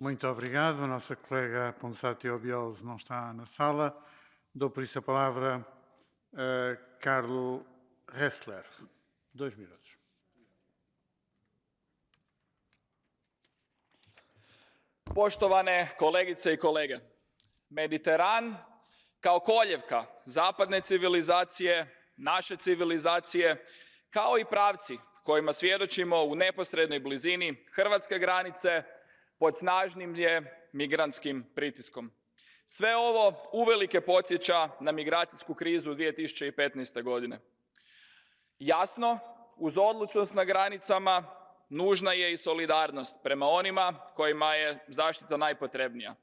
Muito obrigado. A nossa colega Ponsatio Obiols não está na sala. Dou por isso a palavra a Carlo Ressler. 2 minutos. Poštovane kolegice i kolege, Mediteran kao koljevka zapadne civilizacije, naše civilizacije, kao i pravci kojima svjedočimo u neposrednoj blizini hrvatske granice, pod snažnim je migrantskim pritiskom. Sve ovo uvelike podsjeća na migracijsku krizu 2015. godine. Jasno, uz odlučnost na granicama nužna je i solidarnost prema onima kojima je zaštita najpotrebnija.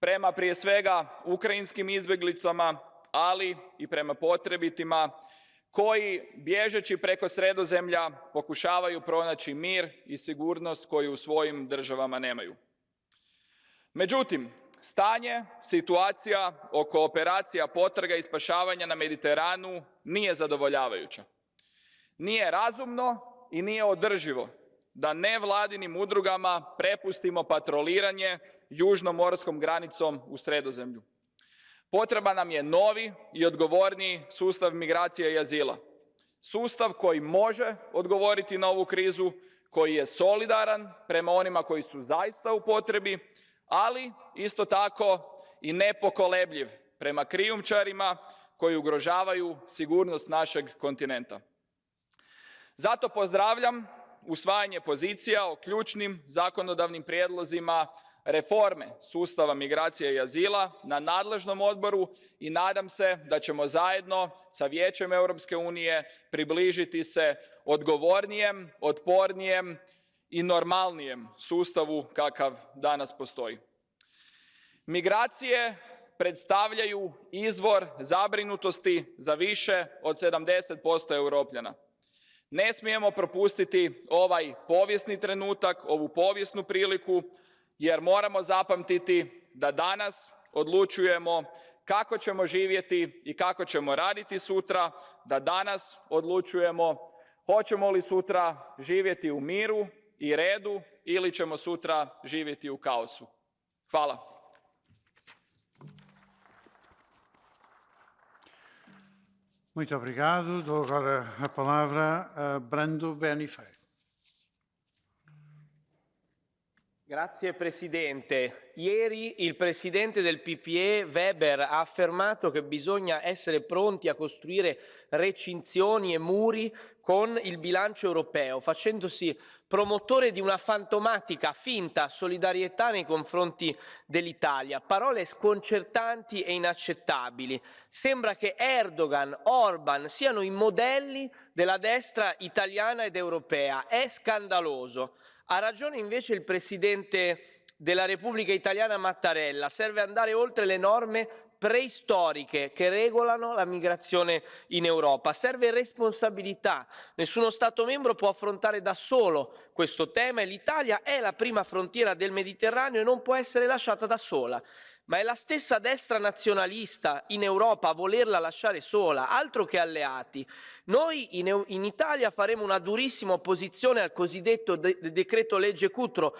Prema prije svega ukrajinskim izbjeglicama, ali i prema potrebitima koji, bježeći preko Sredozemlja, pokušavaju pronaći mir i sigurnost koju u svojim državama nemaju. Međutim, stanje, situacija oko operacija potraga i spašavanja na Mediteranu nije zadovoljavajuća. Nije razumno i nije održivo da nevladinim udrugama prepustimo patroliranje južnom morskom granicom u Sredozemlju. Potreban nam je novi i odgovorniji sustav migracije i azila. Sustav koji može odgovoriti na ovu krizu, koji je solidaran prema onima koji su zaista u potrebi, ali isto tako i nepokolebljiv prema krijumčarima koji ugrožavaju sigurnost našeg kontinenta. Zato pozdravljam usvajanje pozicija o ključnim zakonodavnim prijedlozima reforme sustava migracije i azila na nadležnom odboru i nadam se da ćemo zajedno sa Vijećem Europske unije približiti se odgovornijem, otpornijem i normalnijem sustavu kakav danas postoji. Migracije predstavljaju izvor zabrinutosti za više od 70% Europljana. Ne smijemo propustiti ovaj povijesni trenutak, ovu povijesnu priliku, jer moramo zapamtiti da danas odlučujemo kako ćemo živjeti i kako ćemo raditi sutra, da danas odlučujemo hoćemo li sutra živjeti u miru i redu ili ćemo sutra živjeti u kaosu. Hvala. Muito obrigado. Dou agora a palavra a Brando Benifei. Grazie Presidente. Ieri il Presidente del PPE, Weber, ha affermato che bisogna essere pronti a costruire recinzioni e muri con il bilancio europeo, facendosi promotore di una fantomatica, finta solidarietà nei confronti dell'Italia. Parole sconcertanti e inaccettabili. Sembra che Erdogan, Orban siano i modelli della destra italiana ed europea. È scandaloso. Ha ragione invece il Presidente della Repubblica Italiana Mattarella, serve andare oltre le norme preistoriche che regolano la migrazione in Europa. Serve responsabilità. Nessuno Stato membro può affrontare da solo questo tema e l'Italia è la prima frontiera del Mediterraneo e non può essere lasciata da sola. Ma è la stessa destra nazionalista in Europa a volerla lasciare sola, altro che alleati. Noi in Italia faremo una durissima opposizione al cosiddetto decreto legge Cutro,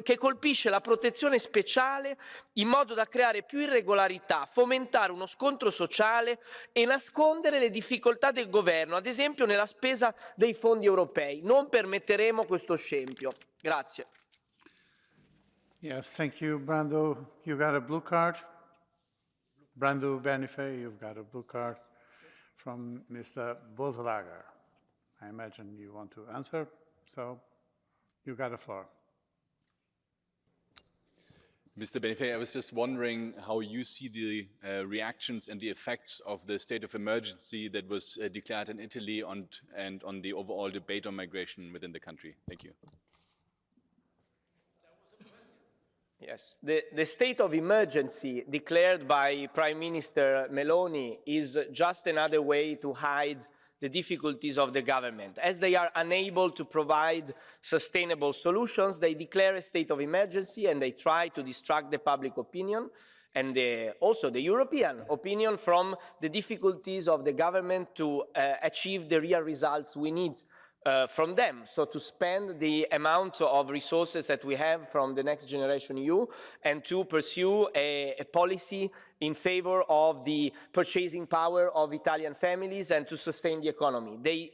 che colpisce la protezione speciale in modo da creare più irregolarità, fomentare uno scontro sociale e nascondere le difficoltà del governo, ad esempio nella spesa dei fondi europei. Non permetteremo questo scempio. Grazie. Yes, thank you, Brando. You got a blue card? Brando Benifei, you've got a blue card from Mr. Bozelager. I imagine you want to answer, so you got the floor. Mr. Benifei, I was just wondering how you see the reactions and the effects of the state of emergency that was declared in Italy and on the overall debate on migration within the country. Thank you. Yes, the state of emergency declared by Prime Minister Meloni is just another way to hide the difficulties of the government. As they are unable to provide sustainable solutions, they declare a state of emergency and they try to distract the public opinion and also the European opinion from the difficulties of the government to achieve the real results we need from them. So to spend the amount of resources that we have from the Next Generation EU and to pursue a policy in favor of the purchasing power of Italian families and to sustain the economy. They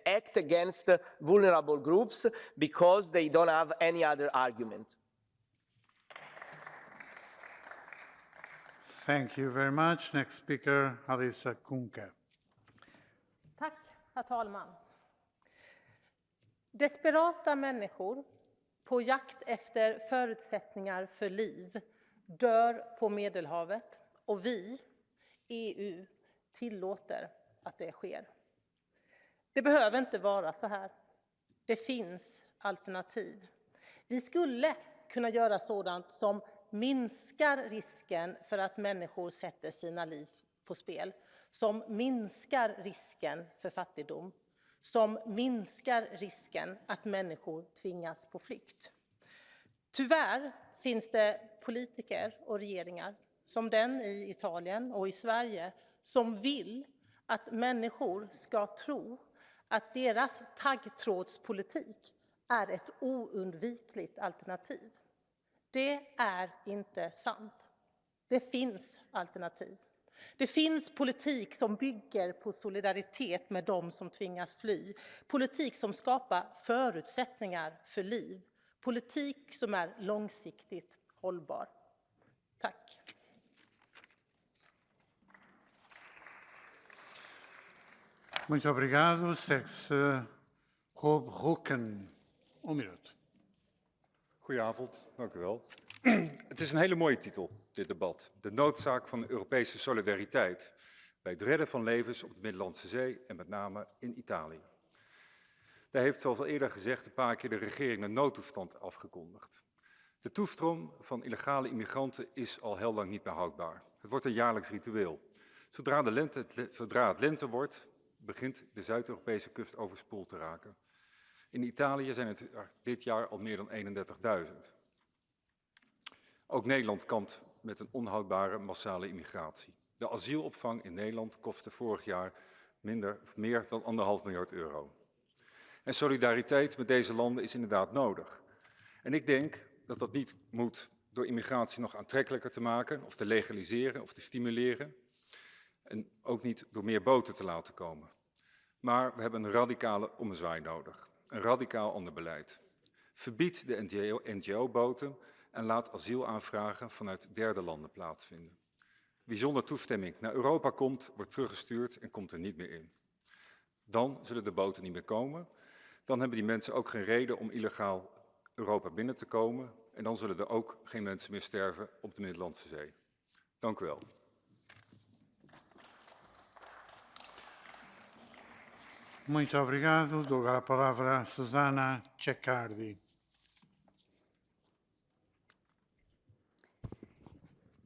act against vulnerable groups because they don't have any other argument. Thank you very much. Next speaker, Alisa Kunke. Tack, herr talman. Desperata människor på jakt efter förutsättningar för liv dör på Medelhavet och vi, EU, tillåter att det sker. Det behöver inte vara så här. Det finns alternativ. Vi skulle kunna göra sådant som minskar risken för att människor sätter sina liv på spel, som minskar risken för fattigdom, som minskar risken att människor tvingas på flykt. Tyvärr finns det politiker och regeringar, som den i Italien och i Sverige, som vill att människor ska tro att deras taggtrådspolitik är ett oundvikligt alternativ. Det är inte sant. Det finns alternativ. Det finns politik som bygger på solidaritet med de som tvingas fly. Politik som skapar förutsättningar för liv. Politik som är långsiktigt hållbar. Tack. Muito obrigado. Rob Roeken. Minuut. Goedenavond, dank u wel. Het is een hele mooie titel, dit debat. De noodzaak van Europese solidariteit bij het redden van levens op de Middellandse Zee en met name in Italië. Daar heeft, zoals al eerder gezegd, een paar keer de regering een noodtoestand afgekondigd. De toestroom van illegale immigranten is al heel lang niet meer houdbaar. Het wordt een jaarlijks ritueel. Zodra het lente wordt, begint de Zuid-Europese kust overspoeld te raken. In Italië zijn het dit jaar al meer dan 31.000. Ook Nederland kampt met een onhoudbare massale immigratie. De asielopvang in Nederland kostte vorig jaar meer dan €1,5 miljard. En solidariteit met deze landen is inderdaad nodig. En ik denk dat dat niet moet door immigratie nog aantrekkelijker te maken, of te legaliseren, of te stimuleren. En ook niet door meer boten te laten komen. Maar we hebben een radicale ommezwaai nodig. Een radicaal ander beleid. Verbied de NGO-boten en laat asielaanvragen vanuit derde landen plaatsvinden. Wie zonder toestemming naar Europa komt, wordt teruggestuurd en komt er niet meer in. Dan zullen de boten niet meer komen. Dan hebben die mensen ook geen reden om illegaal Europa binnen te komen. En dan zullen er ook geen mensen meer sterven op de Middellandse Zee. Dank u wel. Muito obrigado. Dou a palavra a Susana Ceccardi.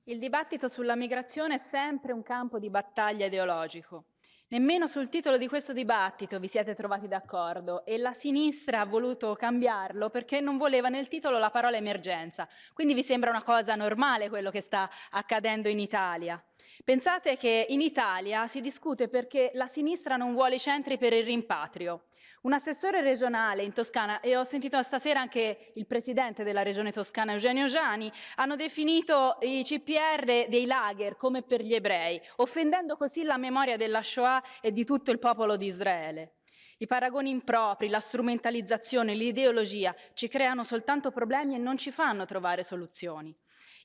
Il dibattito sulla migrazione è sempre un campo di battaglia ideologico. Nemmeno sul titolo di questo dibattito vi siete trovati d'accordo e la sinistra ha voluto cambiarlo perché non voleva nel titolo la parola emergenza. Quindi vi sembra una cosa normale quello che sta accadendo in Italia. Pensate che in Italia si discute perché la sinistra non vuole i centri per il rimpatrio. Un assessore regionale in Toscana, e ho sentito stasera anche il presidente della regione toscana Eugenio Giani, hanno definito i CPR dei lager come per gli ebrei, offendendo così la memoria della Shoah e di tutto il popolo di Israele. I paragoni impropri, la strumentalizzazione, l'ideologia ci creano soltanto problemi e non ci fanno trovare soluzioni.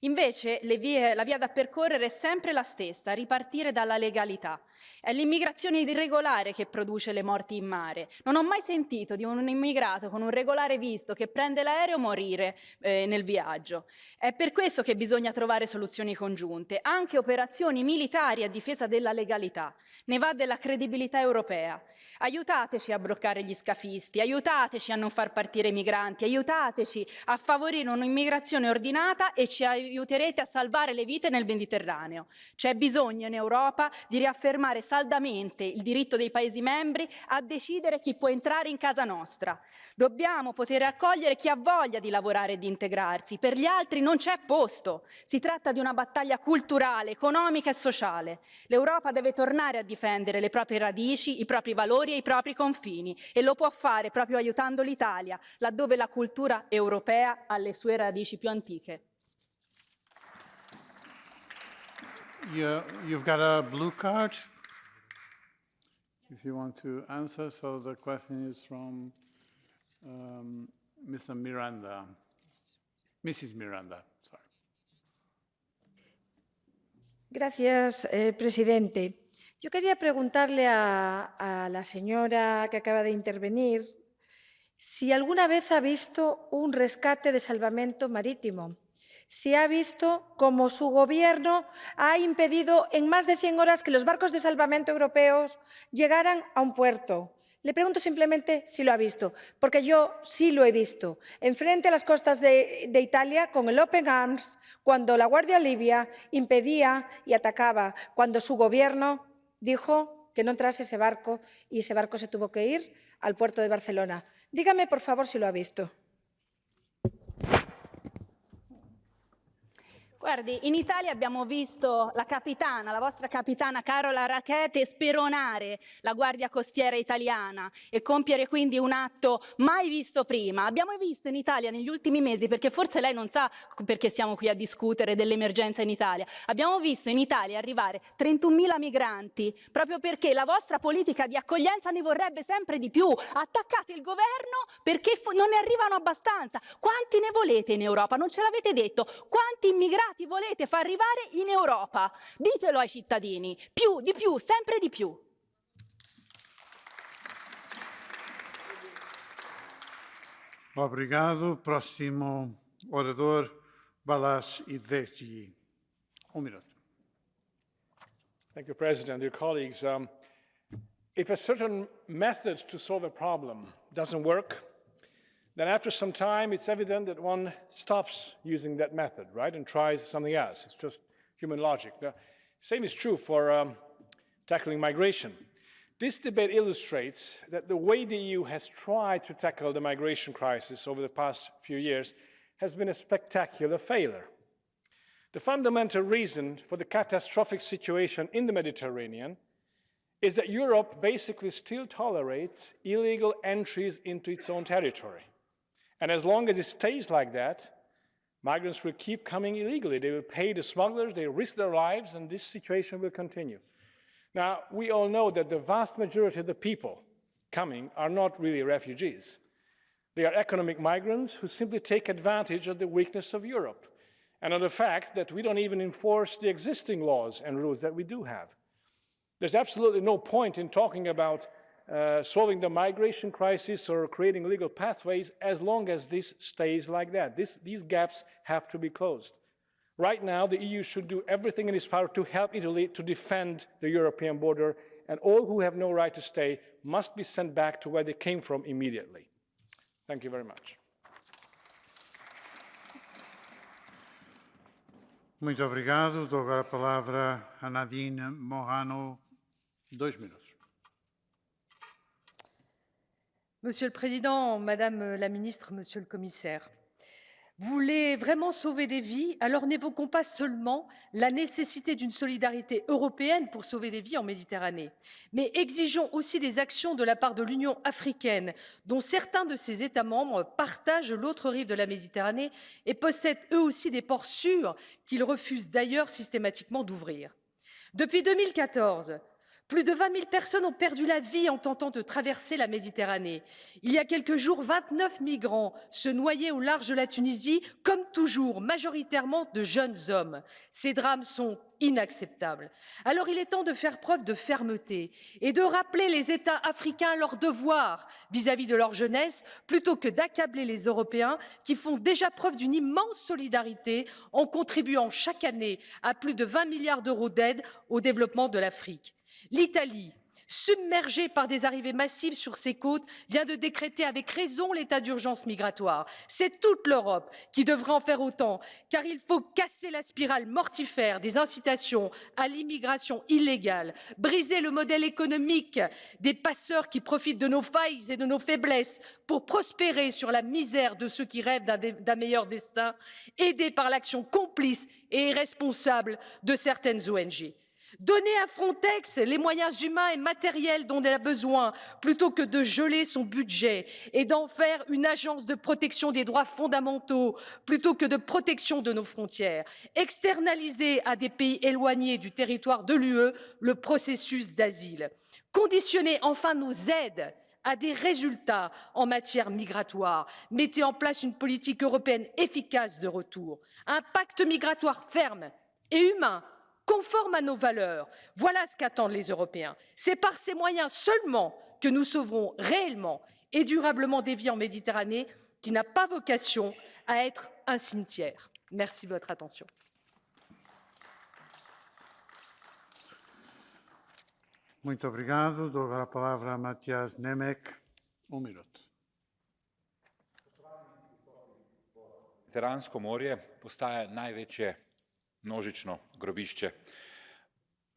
Invece la via da percorrere è sempre la stessa, ripartire dalla legalità. È l'immigrazione irregolare che produce le morti in mare. Non ho mai sentito di un immigrato con un regolare visto che prende l'aereo morire nel viaggio. È per questo che bisogna trovare soluzioni congiunte, anche operazioni militari a difesa della legalità. Ne va della credibilità europea. Aiutateci a bloccare gli scafisti, aiutateci a non far partire i migranti, aiutateci a favorire un'immigrazione ordinata e ci aiuterete a salvare le vite nel Mediterraneo. C'è bisogno in Europa di riaffermare saldamente il diritto dei Paesi membri a decidere chi può entrare in casa nostra. Dobbiamo poter accogliere chi ha voglia di lavorare e di integrarsi. Per gli altri non c'è posto. Si tratta di una battaglia culturale, economica e sociale. L'Europa deve tornare a difendere le proprie radici, i propri valori e i propri confini. confini e lo può fare proprio aiutando l'Italia, laddove la cultura europea ha le sue radici più antiche. You've got a blue card. If you want to answer, so the question is from Mr. Miranda. Mrs. Miranda, sorry. Gracias, presidente. Yo quería preguntarle a la señora que acaba de intervenir si alguna vez ha visto un rescate de salvamento marítimo, si ha visto cómo su gobierno ha impedido en más de 100 horas que los barcos de salvamento europeos llegaran a un puerto. Le pregunto simplemente si lo ha visto, porque yo sí lo he visto. Enfrente a las costas de Italia, con el Open Arms, cuando la Guardia Libia impedía y atacaba, cuando su gobierno dijo que no entrase ese barco y ese barco se tuvo que ir al puerto de Barcelona. Dígame, por favor, si lo ha visto. Guardi, in Italia abbiamo visto la capitana, la vostra capitana Carola Rackete, speronare la Guardia Costiera italiana e compiere quindi un atto mai visto prima. Abbiamo visto in Italia negli ultimi mesi, perché forse lei non sa perché siamo qui a discutere dell'emergenza in Italia, abbiamo visto in Italia arrivare 31.000 migranti, proprio perché la vostra politica di accoglienza ne vorrebbe sempre di più. Attaccate il governo perché non ne arrivano abbastanza. Quanti ne volete in Europa? Non ce l'avete detto. Quanti immigrati volete far arrivare in Europa? Ditelo ai cittadini. Più, di più, sempre di più. Obrigado. Próximo orador, Balas Ideki. 1 minuto. Thank you, President. Dear colleagues, if a certain method to solve a problem doesn't work, then after some time, it's evident that one stops using that method, right, and tries something else. It's just human logic. The same is true for tackling migration. This debate illustrates that the way the EU has tried to tackle the migration crisis over the past few years has been a spectacular failure. The fundamental reason for the catastrophic situation in the Mediterranean is that Europe basically still tolerates illegal entries into its own territory. And as long as it stays like that, migrants will keep coming illegally. They will pay the smugglers, they risk their lives, and this situation will continue. Now, we all know that the vast majority of the people coming are not really refugees. They are economic migrants who simply take advantage of the weakness of Europe and of the fact that we don't even enforce the existing laws and rules that we do have. There's absolutely no point in talking about solving the migration crisis or creating legal pathways as long as this stays like that. These gaps have to be closed. Right now, the EU should do everything in its power to help Italy to defend the European border, and all who have no right to stay must be sent back to where they came from immediately. Thank you very much. Muito obrigado. Dou agora a palavra a Nadine Morano, 2 minutos. Monsieur le Président, Madame la Ministre, Monsieur le Commissaire, vous voulez vraiment sauver des vies, alors n'évoquons pas seulement la nécessité d'une solidarité européenne pour sauver des vies en Méditerranée, mais exigeons aussi des actions de la part de l'Union africaine, dont certains de ses États membres partagent l'autre rive de la Méditerranée et possèdent eux aussi des ports sûrs qu'ils refusent d'ailleurs systématiquement d'ouvrir. Depuis 2014, plus de 20 000 personnes ont perdu la vie en tentant de traverser la Méditerranée. Il y a quelques jours, 29 migrants se noyaient au large de la Tunisie, comme toujours, majoritairement de jeunes hommes. Ces drames sont inacceptables. Alors il est temps de faire preuve de fermeté et de rappeler les États africains leur devoir vis-à-vis de leur jeunesse, plutôt que d'accabler les Européens qui font déjà preuve d'une immense solidarité en contribuant chaque année à plus de 20 milliards d'euros d'aide au développement de l'Afrique. L'Italie, submergée par des arrivées massives sur ses côtes, vient de décréter avec raison l'état d'urgence migratoire. C'est toute l'Europe qui devrait en faire autant, car il faut casser la spirale mortifère des incitations à l'immigration illégale, briser le modèle économique des passeurs qui profitent de nos failles et de nos faiblesses pour prospérer sur la misère de ceux qui rêvent d'un meilleur destin, aidés par l'action complice et irresponsable de certaines ONG. Donner à Frontex les moyens humains et matériels dont elle a besoin, plutôt que de geler son budget et d'en faire une agence de protection des droits fondamentaux, plutôt que de protection de nos frontières. Externaliser à des pays éloignés du territoire de l'UE le processus d'asile. Conditionner enfin nos aides à des résultats en matière migratoire. Mettez en place une politique européenne efficace de retour, un pacte migratoire ferme et humain, conforme à nos valeurs. Voilà ce qu'attendent les Européens. C'est par ces moyens seulement que nous sauverons réellement et durablement des vies en Méditerranée, qui n'a pas vocation à être un cimetière. Merci de votre attention. Muito obrigado. Dou agora a palavra a Matthias Nemek. Minuto. Mediteransko morje postaja največje množično grobišče.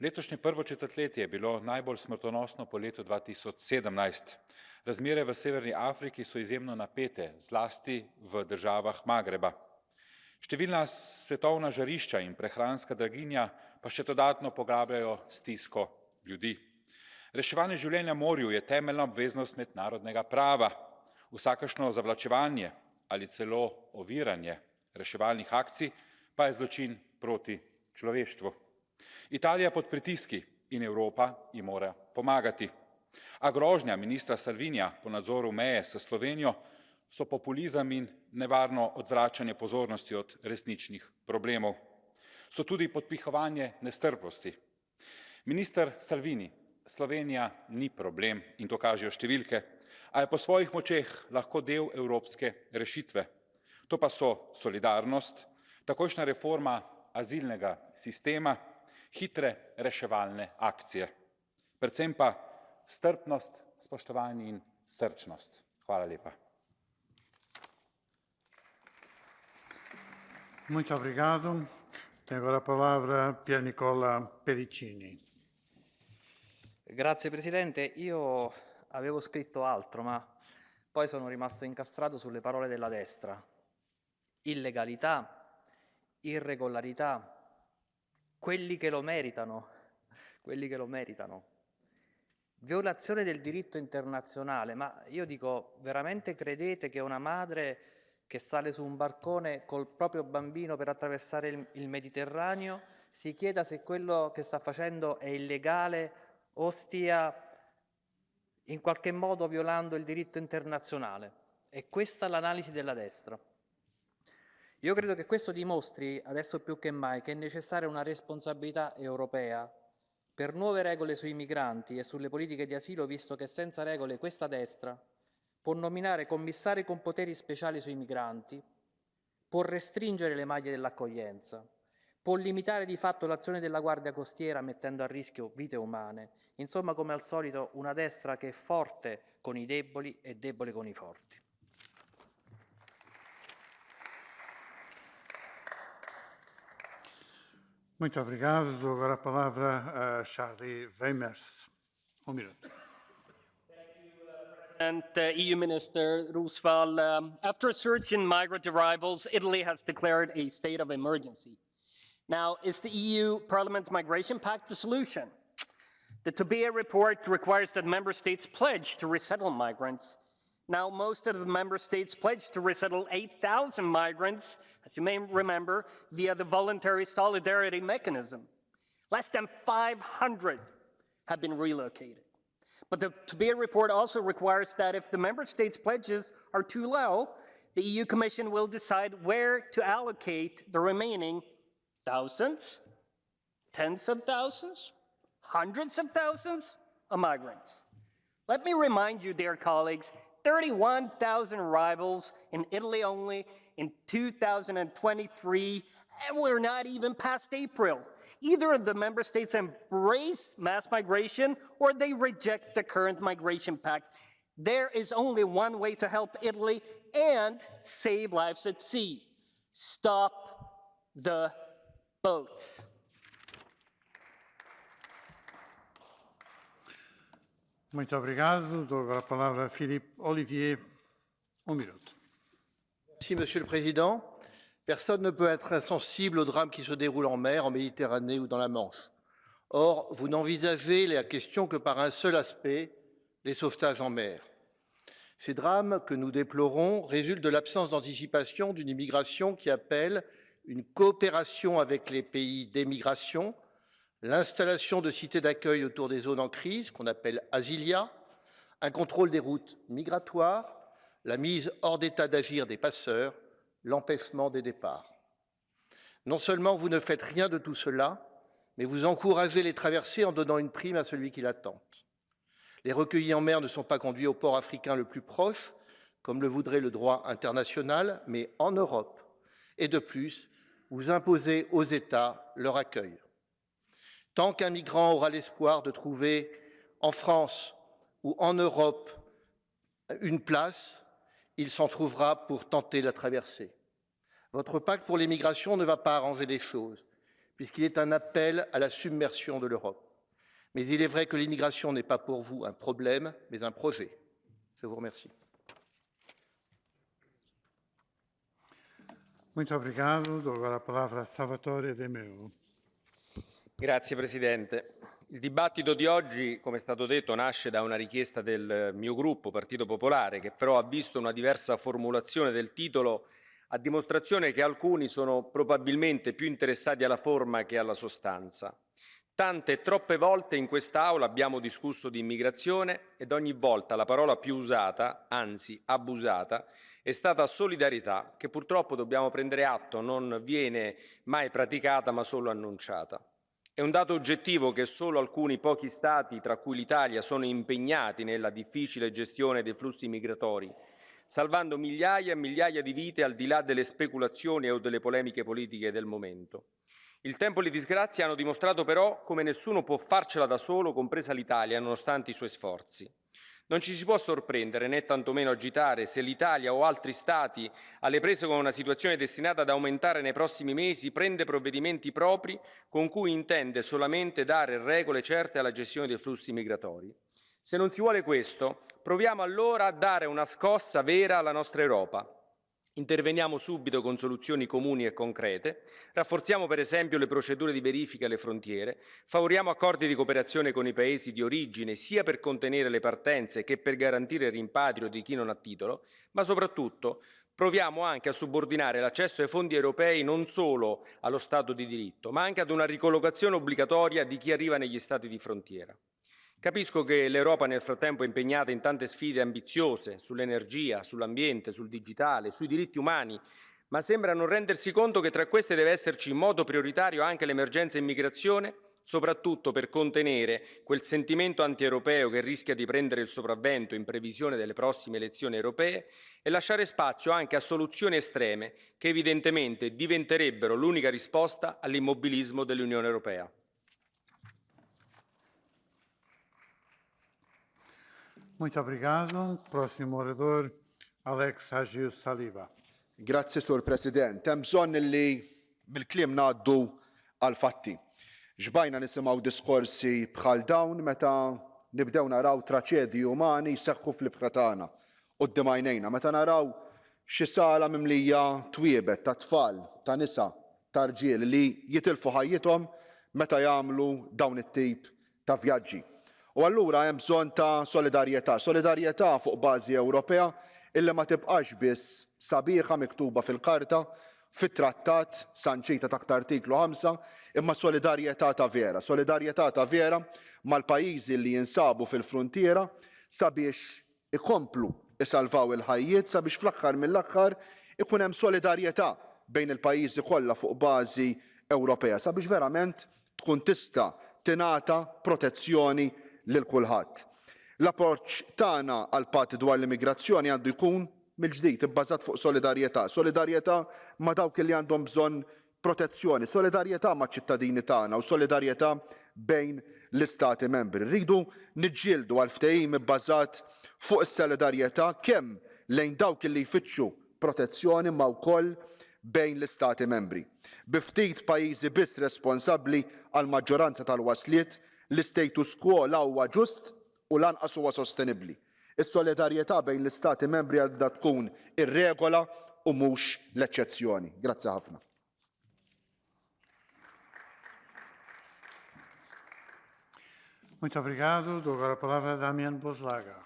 Letošnje prvo četrtletje je bilo najbolj smrtonosno po letu 2017. Razmere v Severni Afriki so izjemno napete, zlasti v državah Magreba. Številna svetovna žarišča in prehranska draginja pa še dodatno poglabljajo stisko ljudi. Reševanje življenja morju je temeljna obveznost mednarodnega prava. Vsakašno zavlačevanje ali celo oviranje reševalnih akcij pa je zločin proti človeštvu. Italija pod pritiski in Evropa ji mora pomagati. A grožnja ministra Salvinija po nadzoru meje s Slovenijo so populizem in nevarno odvračanje pozornosti od resničnih problemov. So tudi podpihovanje nestrpnosti. Minister Salvini, Slovenija ni problem in to kažejo številke, a je po svojih močeh lahko del evropske rešitve. To pa so solidarnost, takojšnja reforma azilnega sistema, hitre reševalne akcije. Predvsem pa strpnost, spoštovanje in srčnost. Hvala lepa. Muito obrigado. Tenho agora a palavra Pier Nicola Pedicini. Grazie Presidente, io avevo scritto altro, ma poi sono rimasto incastrato sulle parole della destra. Illegalità, irregolarità, quelli che lo meritano, violazione del diritto internazionale, ma io dico, veramente credete che una madre che sale su un barcone col proprio bambino per attraversare il Mediterraneo si chieda se quello che sta facendo è illegale o stia in qualche modo violando il diritto internazionale? È questa l'analisi della destra. Io credo che questo dimostri, adesso più che mai, che è necessaria una responsabilità europea per nuove regole sui migranti e sulle politiche di asilo, visto che senza regole questa destra può nominare commissari con poteri speciali sui migranti, può restringere le maglie dell'accoglienza, può limitare di fatto l'azione della Guardia Costiera mettendo a rischio vite umane. Insomma, come al solito, una destra che è forte con i deboli e debole con i forti. Muito obrigado. Dou agora a palavra a Charlie Weimers. Minuto. And EU Minister Roosevelt, after a surge in migrant arrivals, Italy has declared a state of emergency. Now, is the EU Parliament's Migration Pact the solution? The Tobia report requires that member states pledge to resettle migrants. Now, most of the member states pledged to resettle 8,000 migrants, as you may remember, via the voluntary solidarity mechanism. Less than 500 have been relocated. But the Tobia report also requires that if the member states' pledges are too low, the EU Commission will decide where to allocate the remaining thousands, tens of thousands, hundreds of thousands of migrants. Let me remind you, dear colleagues, 31,000 arrivals in Italy only in 2023, and we're not even past April. Either of the member states embrace mass migration or they reject the current migration pact. There is only one way to help Italy and save lives at sea. Stop the boats. Muito obrigado. Dou agora a palavra a Philippe Olivier. Minuto. Merci, Monsieur le Président. Personne ne peut être insensible aux drames qui se déroulent en mer, en Méditerranée ou dans la Manche. Or, vous n'envisagez la question que par un seul aspect, les sauvetages en mer. Ces drames que nous déplorons résultent de l'absence d'anticipation d'une immigration qui appelle une coopération avec les pays d'émigration, l'installation de cités d'accueil autour des zones en crise, qu'on appelle asilia, un contrôle des routes migratoires, la mise hors d'état d'agir des passeurs, l'empêchement des départs. Non seulement vous ne faites rien de tout cela, mais vous encouragez les traversées en donnant une prime à celui qui la tente. Les recueillis en mer ne sont pas conduits au port africain le plus proche, comme le voudrait le droit international, mais en Europe. Et de plus, vous imposez aux États leur accueil. Tant qu'un migrant aura l'espoir de trouver en France ou en Europe une place, il s'en trouvera pour tenter la traversée. Votre pacte pour l'immigration ne va pas arranger les choses, puisqu'il est un appel à la submersion de l'Europe. Mais il est vrai que l'immigration n'est pas pour vous un problème, mais un projet. Je vous remercie. Muito obrigado. Dou agora a palavra a Salvatore De Meo. Grazie Presidente. Il dibattito di oggi, come è stato detto, nasce da una richiesta del mio gruppo, Partito Popolare, che però ha visto una diversa formulazione del titolo, a dimostrazione che alcuni sono probabilmente più interessati alla forma che alla sostanza. Tante e troppe volte in quest'Aula abbiamo discusso di immigrazione ed ogni volta la parola più usata, anzi abusata, è stata solidarietà, che purtroppo dobbiamo prendere atto non viene mai praticata ma solo annunciata. È un dato oggettivo che solo alcuni pochi Stati, tra cui l'Italia, sono impegnati nella difficile gestione dei flussi migratori, salvando migliaia e migliaia di vite al di là delle speculazioni o delle polemiche politiche del momento. Il tempo e le disgrazie hanno dimostrato però come nessuno può farcela da solo, compresa l'Italia, nonostante i suoi sforzi. Non ci si può sorprendere né tantomeno agitare se l'Italia o altri Stati, alle prese con una situazione destinata ad aumentare nei prossimi mesi, prende provvedimenti propri con cui intende solamente dare regole certe alla gestione dei flussi migratori. Se non si vuole questo, proviamo allora a dare una scossa vera alla nostra Europa. Interveniamo subito con soluzioni comuni e concrete, rafforziamo per esempio le procedure di verifica alle frontiere, favoriamo accordi di cooperazione con i paesi di origine sia per contenere le partenze che per garantire il rimpatrio di chi non ha titolo, ma soprattutto proviamo anche a subordinare l'accesso ai fondi europei non solo allo Stato di diritto, ma anche ad una ricollocazione obbligatoria di chi arriva negli Stati di frontiera. Capisco che l'Europa nel frattempo è impegnata in tante sfide ambiziose sull'energia, sull'ambiente, sul digitale, sui diritti umani, ma sembra non rendersi conto che tra queste deve esserci in modo prioritario anche l'emergenza immigrazione, soprattutto per contenere quel sentimento anti-europeo che rischia di prendere il sopravvento in previsione delle prossime elezioni europee e lasciare spazio anche a soluzioni estreme che evidentemente diventerebbero l'unica risposta all'immobilismo dell'Unione Europea. Muito obrigado. Próximo orador, Alex Hagius Saliba. Grazie, Sur President. Hemm bżonn li mill-kliem ngħaddu għal fatti. Ġbajna nisimgħu diskorsi bħal dawn meta nibdew naraw traċedji umani jseħħu fl-ibħra tagħna quddiem għajnejna. Meta naraw xi sala mimlija twiebet ta' tfal, ta' nisa, ta' rġiel li jitilfu ħajjithom meta jagħmlu dawn it-tip ta' vjaġġi. U allura hemm bżonn ta' solidarjetà, solidarjetà fuq bażi Ewropea illi ma tibqax biss sabiħa miktuba fil-karta, fit-trattat sanċita ta' artiklu 5, imma solidarjetà ta' vera mal-pajjiżi li jinsabu fil-frontiera sabiex ikomplu isalvaw il-ħajjiet, sabiex fl-aħħar mill-aħħar ikun hemm solidarjetà bejn il-pajjiżi kollha fuq bażi Ewropea, sabiex verament tkun tista' tingħata protezzjoni lil kulħadd. L-approċċ tagħna għal patt dwar l-immigrazzjoni għandu jkun mill-ġdid ibbażat fuq solidarjetà, solidarjetà ma' dawk li għandhom bżonn protezzjoni, solidarjetà ma' ċittadini tagħna u solidarjetà bejn l-istati membri. Rridu niġġieldu għal ftehim ibbażat fuq is-solidarjetà kemm lejn dawk li jfittxu protezzjoni ma' wkoll bejn l-istati membri. Bi ftit pajjiżi biss responsabbli għal maġġoranza tal-wasliet l-status quo la huwa ġust u lanqas huwa sostenibbli. Is-solidarjetà bejn l-istati membri għandha tkun ir-regola u mhux l-eċċezzjoni. Grazzi ħafna. Muito obrigado. Dou agora a palavra a Damian Boslager.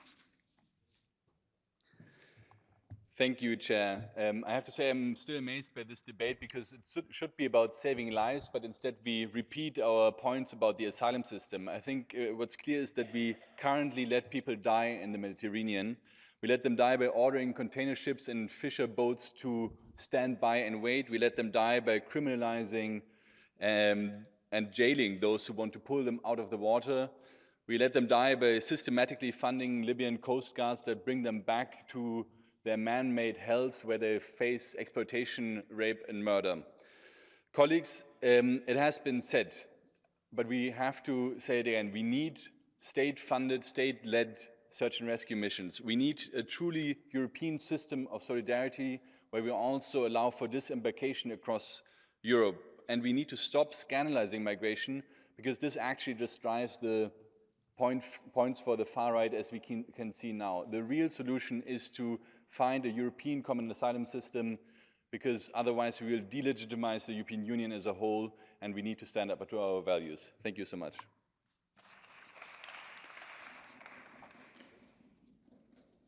Thank you, Chair. I have to say I'm still amazed by this debate because it should be about saving lives, but instead we repeat our points about the asylum system. I think what's clear is that we currently let people die in the Mediterranean. We let them die by ordering container ships and fisher boats to stand by and wait. We let them die by criminalizing and jailing those who want to pull them out of the water. We let them die by systematically funding Libyan coast guards that bring them back to their man-made hells where they face exploitation, rape, and murder. Colleagues, it has been said, but we have to say it again. We need state-funded, state-led search and rescue missions. We need a truly European system of solidarity where we also allow for disembarkation across Europe. And we need to stop scandalizing migration because this actually just drives the points for the far right as we can see now. The real solution is to find a European common asylum system because otherwise we will delegitimize the European Union as a whole and we need to stand up to our values. Thank you so much.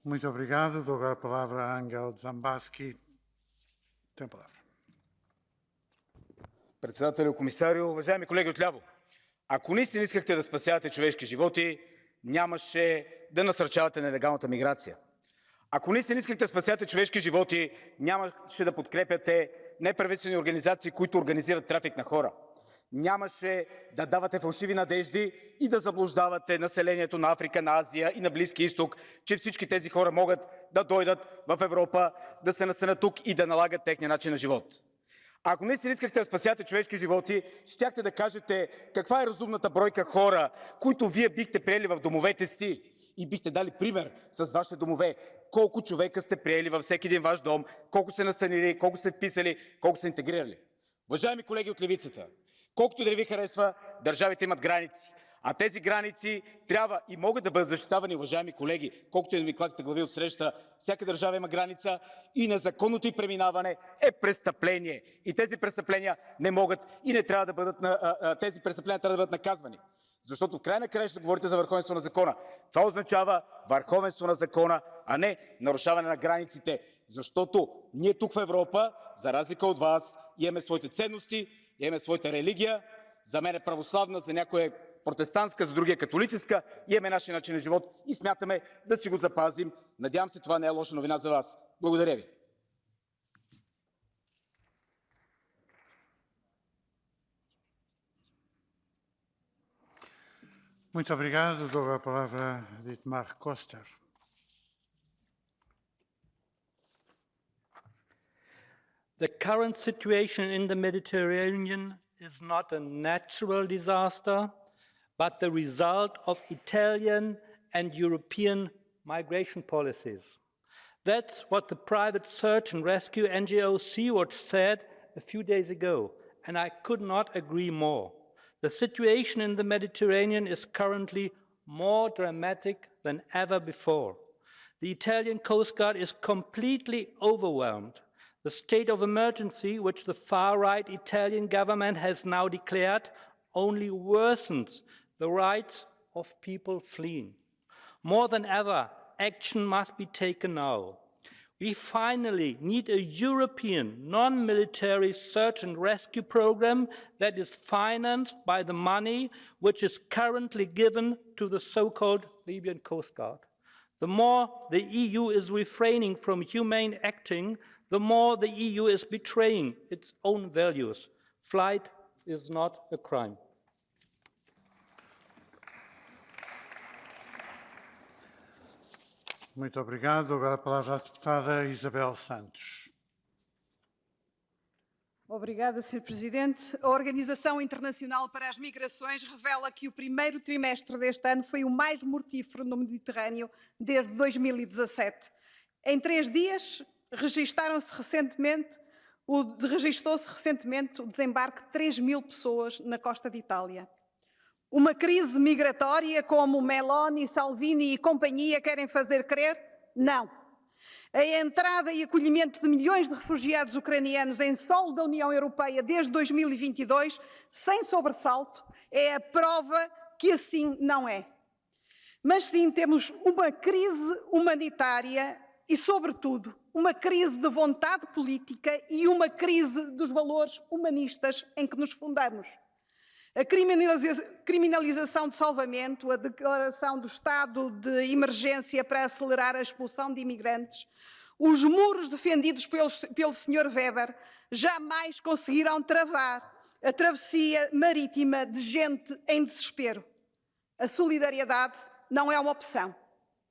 Muito obrigado. Dou agora a palavra a Angel Zambaski. Tem a palavra. Председателю, комисарио, уважаеми колеги отляво, ако наистина искахте да спасявате човешки животи, нямаше да насърчавате нелегалната миграция. Ако наистина искахте да спасявате човешки животи, нямаше да подкрепяте неправителствени организации, които организират трафик на хора. Нямаше да давате фалшиви надежди и да заблуждавате населението на Африка, на Азия и на Близки изток, че всички тези хора могат да дойдат в Европа, да се настанят тук и да налагат техния начин на живот. Ако наистина искахте да спасявате човешки животи, щяхте да кажете каква е разумната бройка хора, които вие бихте приели в домовете си и бихте дали пример с вашите домове. Колко човека сте приели във всеки един ваш дом, колко се настанили, колко сте вписали, колко се интегрирали. Уважаеми колеги от левицата, колкото да ви харесва, държавите имат граници. А тези граници трябва и могат да бъдат защитавани, уважаеми колеги, колкото и да ми клатите глави от среща. Всяка държава има граница и незаконното й преминаване е престъпление. И тези престъпления не могат и не трябва да бъдат, тези престъпления трябва да бъдат наказвани. Защото в край на краищата говорите за върховенство на закона. Това означава върховенство на закона, а не нарушаване на границите. Защото ние тук в Европа, за разлика от вас, имаме своите ценности, имаме своята религия. За мен е православна, за някой е протестантска, за другия католическа. Имаме нашия начин на живот и смятаме да си го запазим. Надявам се, това не е лоша новина за вас. Благодаря ви. Muito obrigado. Dou a palavra a Dietmar Koster. The current situation in the Mediterranean is not a natural disaster, but the result of Italian and European migration policies. That's what the private search and rescue NGO Sea-Watch said a few days ago, and I could not agree more. The situation in the Mediterranean is currently more dramatic than ever before. The Italian Coast Guard is completely overwhelmed. The state of emergency, which the far-right Italian government has now declared, only worsens the rights of people fleeing. More than ever, action must be taken now. We finally need a European non-military search and rescue program that is financed by the money which is currently given to the so-called Libyan Coast Guard. The more the EU is refraining from humane acting, the more the EU is betraying its own values. Flight is not a crime. Muito obrigado. Agora a palavra à deputada Isabel Santos. Obrigada, Sr. Presidente. A Organização Internacional para as Migrações revela que o primeiro trimestre deste ano foi o mais mortífero no Mediterrâneo desde 2017. Em 3 dias, registou-se recentemente o desembarque de 3.000 pessoas na costa de Itália. Uma crise migratória como Meloni, Salvini e companhia querem fazer crer? Não. A entrada e acolhimento de milhões de refugiados ucranianos em solo da União Europeia desde 2022, sem sobressalto, é a prova que assim não é. Mas sim temos uma crise humanitária e, sobretudo, uma crise de vontade política e uma crise dos valores humanistas em que nos fundamos. A criminalização de salvamento, a declaração do estado de emergência para acelerar a expulsão de imigrantes, os muros defendidos pelo Sr. Weber jamais conseguirão travar a travessia marítima de gente em desespero. A solidariedade não é uma opção,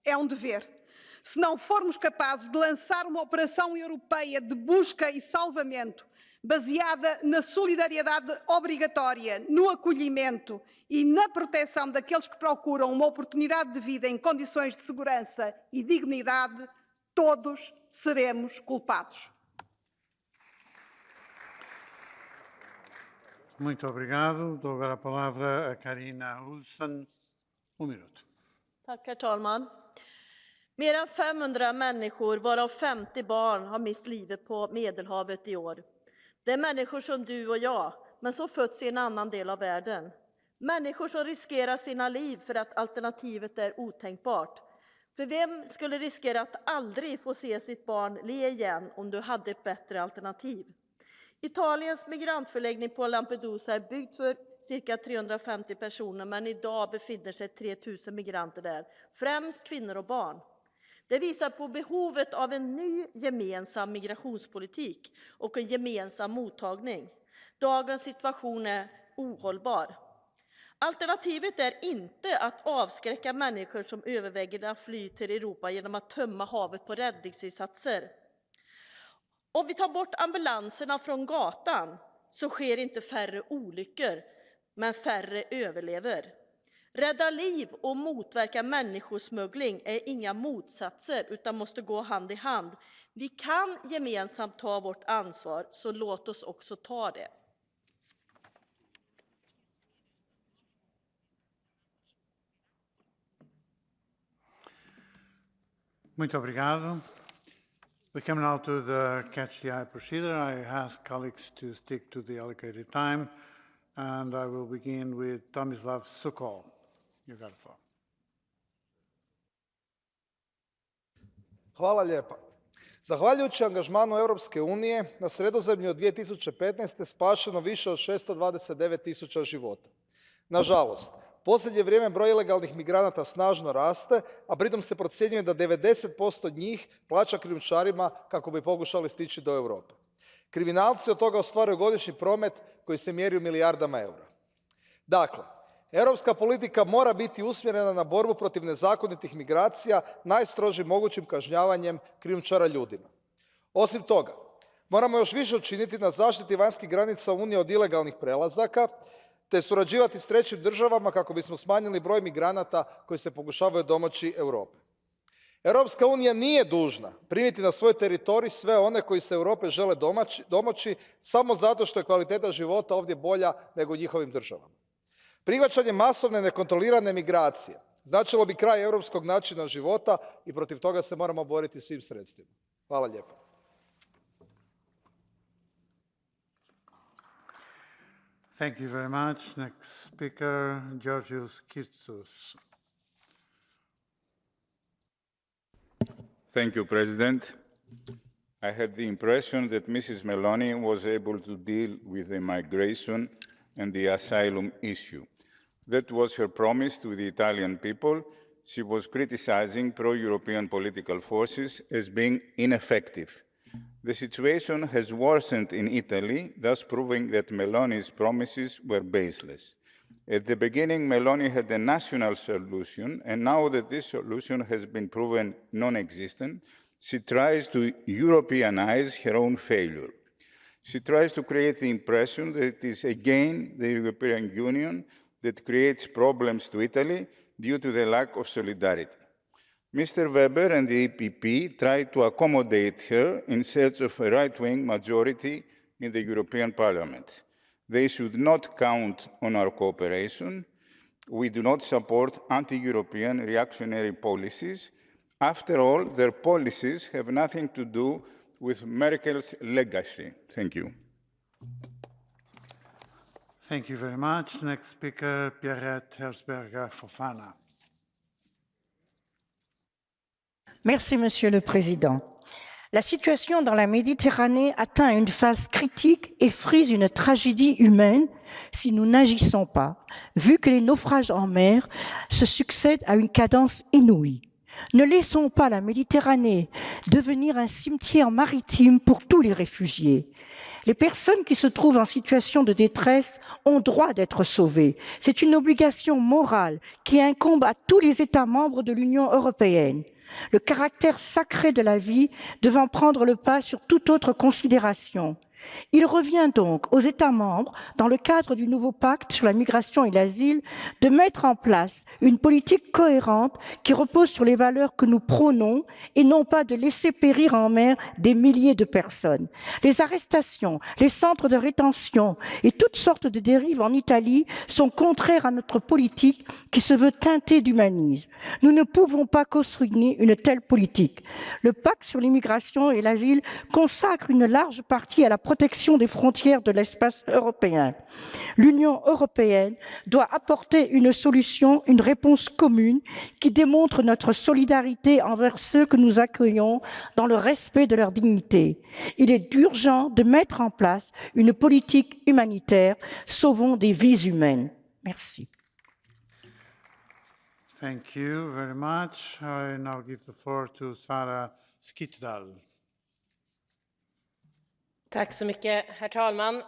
é um dever. Se não formos capazes de lançar uma operação europeia de busca e salvamento baseada na solidariedade obrigatória, no acolhimento e na proteção daqueles que procuram uma oportunidade de vida em condições de segurança e dignidade, todos seremos culpados. Muito obrigado. Dou agora a palavra a Carina Olsson. Minuto. Tack, herr talman. Mer än 500 människor, varav 50 barn, har mist livet på Medelhavet i år. Det är människor som du och jag, men som fötts i en annan del av världen. Människor som riskerar sina liv för att alternativet är otänkbart. För vem skulle riskera att aldrig få se sitt barn le igen om du hade ett bättre alternativ? Italiens migrantförläggning på Lampedusa är byggd för cirka 350 personer, men idag befinner sig 3000 migranter där, främst kvinnor och barn. Det visar på behovet av en ny gemensam migrationspolitik och en gemensam mottagning. Dagens situation är ohållbar. Alternativet är inte att avskräcka människor som överväger att fly till Europa genom att tömma havet på räddningsinsatser. Om vi tar bort ambulanserna från gatan så sker inte färre olyckor, men färre överlever. Rädda liv och motverka människosmuggling är inga motsatser utan måste gå hand i hand. Vi kan gemensamt ta vårt ansvar, så låt oss också ta det. Muito obrigado. We come now to the Catch the Eye procedure. I ask colleagues to stick to the allocated time, and I will begin with Tomislav Sokol. You got the floor. Hvala lijepa. Zahvaljujući angažmanu Europske unije, na Sredozemlju od 2015. spašeno više od 629.000 života. Nažalost, posljednje vrijeme broj ilegalnih migranata snažno raste, a pritom se procjenjuje da 90% njih plaća krijumčarima kako bi pokušali stići do Europe. Kriminalci od toga ostvaruju godišnji promet koji se mjeri u milijardama eura. Dakle, europska politika mora biti usmjerena na borbu protiv nezakonitih migracija najstrožim mogućim kažnjavanjem krijumčara ljudima. Osim toga, moramo još više učiniti na zaštiti vanjskih granica Unije od ilegalnih prelazaka, te surađivati s trećim državama kako bismo smanjili broj migranata koji se pokušavaju domoći Europe. Europska unija nije dužna primiti na svoj teritorij sve one koji se Europe žele domoći samo zato što je kvaliteta života ovdje bolja nego u njihovim državama. Prihvaćanje masovne nekontrolirane migracije značilo bi kraj europskog načina života i protiv toga se moramo boriti svim sredstvima. Hvala lijepo. Thank you very much. Next speaker, Georgios Kitsos. Thank you, President. I had the impression that Mrs. Meloni was able to deal with the migration and the asylum issue. That was her promise to the Italian people. She was criticizing pro-European political forces as being ineffective. The situation has worsened in Italy, thus proving that Meloni's promises were baseless. At the beginning, Meloni had a national solution, and now that this solution has been proven non-existent, she tries to Europeanize her own failure. She tries to create the impression that it is again the European Union that creates problems to Italy due to the lack of solidarity. Mr. Weber and the EPP tried to accommodate her in search of a right-wing majority in the European Parliament. They should not count on our cooperation. We do not support anti-European reactionary policies. After all, their policies have nothing to do with Merkel's legacy. Thank you. Thank you very much. Next speaker, Pierrette Herzberger-Fofana. Merci, Monsieur le Président. La situation dans la Méditerranée atteint une phase critique et frise une tragédie humaine si nous n'agissons pas, vu que les naufrages en mer se succèdent à une cadence inouïe. Ne laissons pas la Méditerranée devenir un cimetière maritime pour tous les réfugiés. Les personnes qui se trouvent en situation de détresse ont droit d'être sauvées. C'est une obligation morale qui incombe à tous les États membres de l'Union européenne. Le caractère sacré de la vie devant prendre le pas sur toute autre considération. Il revient donc aux États membres, dans le cadre du nouveau pacte sur la migration et l'asile, de mettre en place une politique cohérente qui repose sur les valeurs que nous prônons et non pas de laisser périr en mer des milliers de personnes. Les arrestations, les centres de rétention et toutes sortes de dérives en Italie sont contraires à notre politique qui se veut teintée d'humanisme. Nous ne pouvons pas construire une telle politique. Le pacte sur l'immigration et l'asile consacre une large partie à la protection des frontières de l'espace européen. L'Union européenne doit apporter une solution, une réponse commune qui démontre notre solidarité envers ceux que nous accueillons dans le respect de leur dignité. Il est urgent de mettre en place une politique humanitaire. Sauvons des vies humaines. Merci. Thank you very much. I now give the floor to Sara Skyttedal. Tack så mycket, herr talman.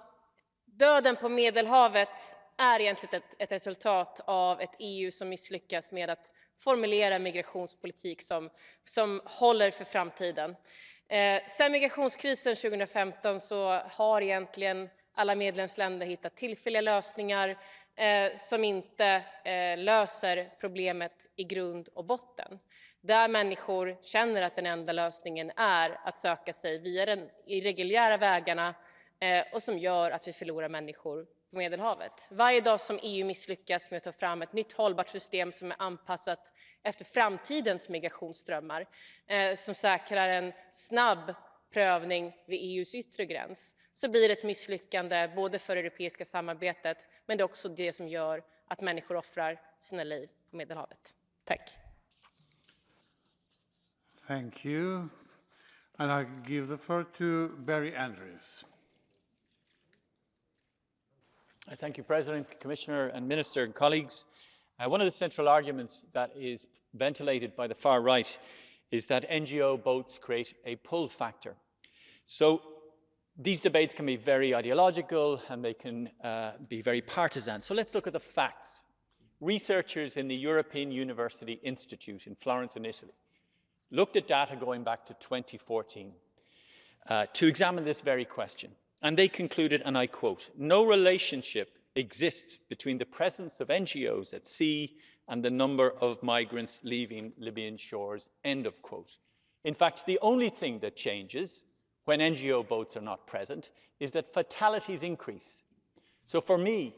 Döden på Medelhavet är egentligen ett resultat av ett EU som misslyckas med att formulera migrationspolitik som håller för framtiden. Sen migrationskrisen 2015 så har egentligen alla medlemsländer hittat tillfälliga lösningar som inte löser problemet i grund och botten. Där människor känner att den enda lösningen är att söka sig via de irreguljära vägarna och som gör att vi förlorar människor på Medelhavet. Varje dag som EU misslyckas med att ta fram ett nytt hållbart system som är anpassat efter framtidens migrationsströmmar, som säkrar en snabb prövning vid EUs yttre gräns, så blir det ett misslyckande både för det europeiska samarbetet, men det är också det som gör att människor offrar sina liv på Medelhavet. Tack. Thank you. And I give the floor to Barry Andrews. Thank you, President, Commissioner and Minister and colleagues. One of the central arguments that is ventilated by the far right is that NGO boats create a pull factor. So these debates can be very ideological and they can be very partisan. So let's look at the facts. Researchers in the European University Institute in Florence in Italy looked at data going back to 2014 to examine this very question. And they concluded, and I quote, "No relationship exists between the presence of NGOs at sea and the number of migrants leaving Libyan shores," end of quote. In fact, the only thing that changes when NGO boats are not present is that fatalities increase. So for me,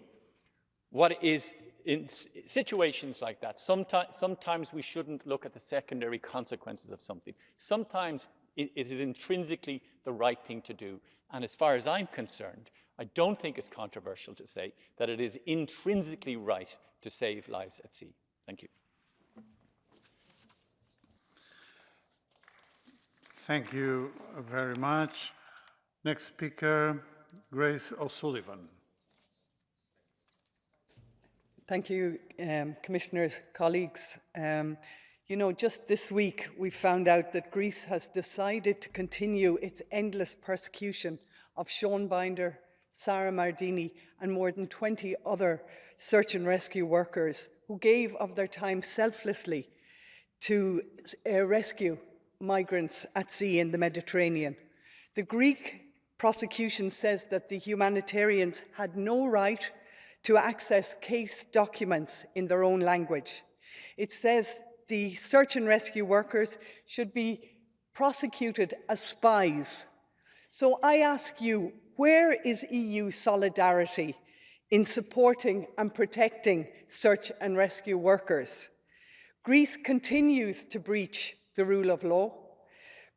what is in situations like that, sometimes we shouldn't look at the secondary consequences of something. Sometimes it is intrinsically the right thing to do. And as far as I'm concerned, I don't think it's controversial to say that it is intrinsically right to save lives at sea. Thank you. Thank you very much. Next speaker, Grace O'Sullivan. Thank you, Commissioners, colleagues. You know, just this week we found out that Greece has decided to continue its endless persecution of Sean Binder, Sarah Mardini and more than 20 other search and rescue workers who gave of their time selflessly to rescue migrants at sea in the Mediterranean. The Greek prosecution says that the humanitarians had no right to access case documents in their own language. It says the search and rescue workers should be prosecuted as spies. So I ask you, where is EU solidarity in supporting and protecting search and rescue workers? Greece continues to breach the rule of law.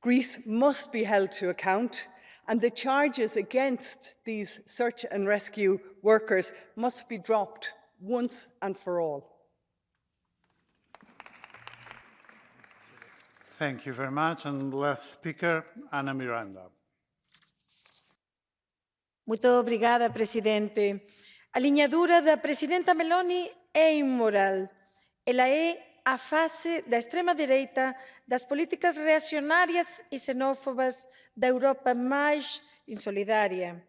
Greece must be held to account, And the charges against these search and rescue workers must be dropped once and for all. Thank you very much. And last speaker, Ana Miranda. Muito obrigada, Presidente. A liñadura da Presidenta Meloni é inmoral. Ela é a face da extrema-direita das políticas reaccionárias e xenófobas da Europa máis insolidaria.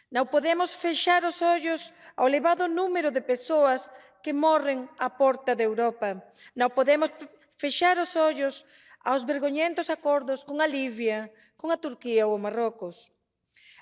Non podemos fechar os ollos ao elevado número de persoas que morren á porta da Europa. Non podemos fechar os ollos aos vergoñentos acordos con a Libia, con a Turquía ou Marrocos.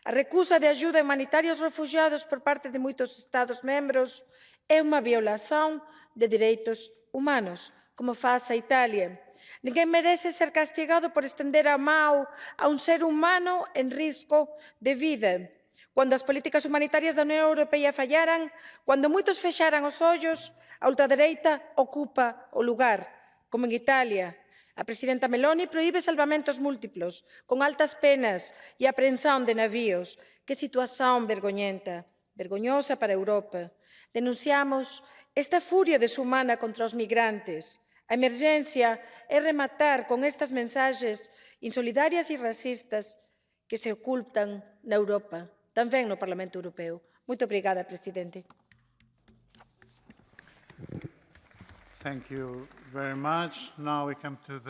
A recusa de ajuda humanitaria aos refugiados por parte de moitos Estados-membros é unha violación de direitos humanos, como faz a Italia. Ninguén merece ser castigado por estender a mão a un ser humano en risco de vida. Cando as políticas humanitarias da Unión Europea fallaran, cando moitos fexaran os ollos, a ultradereita ocupa o lugar, como en Italia. A presidenta Meloni proíbe salvamentos múltiplos, con altas penas e apreensão de navíos. Que situación vergoñenta, vergoñosa para a Europa. Denunciamos esta furia desumana contra os migrantes. A emergencia é rematar con estas mensaxes insolidarias e racistas que se ocultan na Europa, tamén no Parlamento Europeo. Muito obrigada, Presidente. Thank you very much. Now we come to the